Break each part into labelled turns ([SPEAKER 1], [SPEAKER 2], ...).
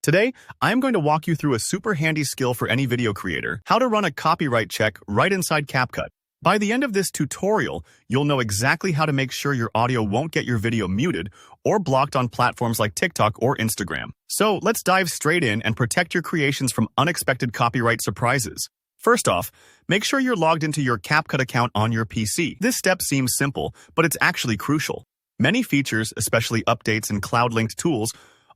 [SPEAKER 1] Today, I'm going to walk you through a super handy skill for any video creator, how to run a copyright check right inside CapCut. By the end of this tutorial, you'll know exactly how to make sure your audio won't get your video muted or blocked on platforms like TikTok or Instagram. So let's dive straight in and protect your creations from unexpected copyright surprises. First off, make sure you're logged into your CapCut account on your PC. This step seems simple, but it's actually crucial. Many features, especially updates and cloud-linked tools,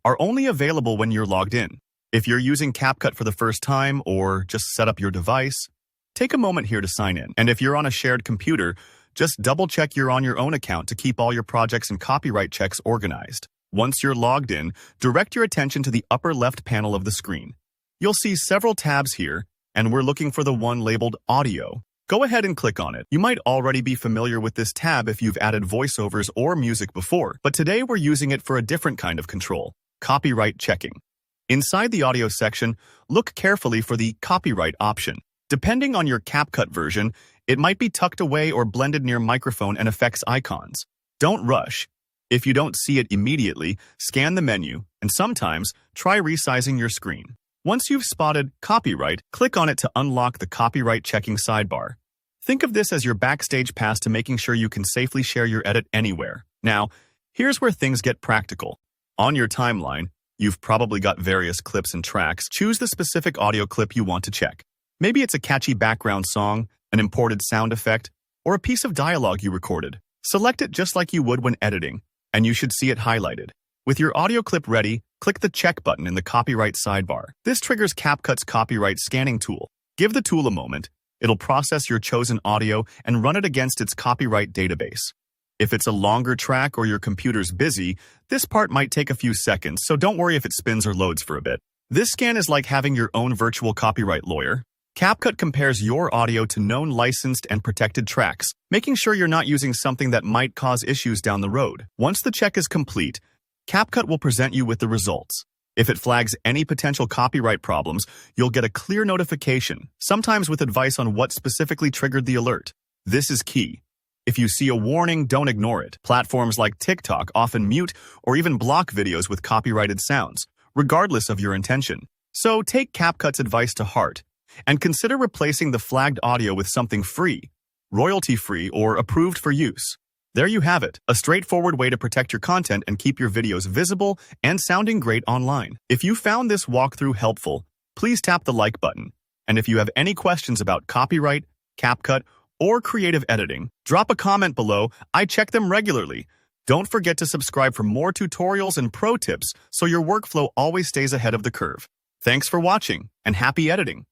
[SPEAKER 1] are only available when you're logged in. If you're using CapCut for the first time or just set up your device, take a moment here to sign in. And if you're on a shared computer, just double-check you're on your own account to keep all your projects and copyright checks organized. Once you're logged in, direct your attention to the upper left panel of the screen. You'll see several tabs here, and we're looking for the one labeled Audio. Go ahead and click on it. You might already be familiar with this tab if you've added voiceovers or music before, but today we're using it for a different kind of control: copyright checking. Inside the audio section, look carefully for the copyright option. Depending on your CapCut version, it might be tucked away or blended near microphone and effects icons. Don't rush. If you don't see it immediately, scan the menu, and sometimes try resizing your screen. Once you've spotted copyright, click on it to unlock the copyright checking sidebar. Think of this as your backstage pass to making sure you can safely share your edit anywhere. Now, here's where things get practical. On your timeline, you've probably got various clips and tracks. Choose the specific audio clip you want to check. Maybe it's a catchy background song, an imported sound effect, or a piece of dialogue you recorded. Select it just like you would when editing, and you should see it highlighted. With your audio clip ready, click the check button in the copyright sidebar. This triggers CapCut's copyright scanning tool. Give the tool a moment. It'll process your chosen audio and run it against its copyright database. If it's a longer track or your computer's busy, this part might take a few seconds, so don't worry if it spins or loads for a bit. This scan is like having your own virtual copyright lawyer. CapCut compares your audio to known licensed and protected tracks, making sure you're not using something that might cause issues down the road. Once the check is complete, CapCut will present you with the results. If it flags any potential copyright problems, you'll get a clear notification, sometimes with advice on what specifically triggered the alert. This is key. If you see a warning, don't ignore it. Platforms like TikTok often mute or even block videos with copyrighted sounds, regardless of your intention. So take CapCut's advice to heart and consider replacing the flagged audio with something free, royalty-free, or approved for use. There you have it, a straightforward way to protect your content and keep your videos visible and sounding great online. If you found this walkthrough helpful, please tap the like button. And if you have any questions about copyright, CapCut, or creative editing, drop a comment below. I check them regularly. Don't forget to subscribe for more tutorials and pro tips so your workflow always stays ahead of the curve. Thanks for watching, and happy editing!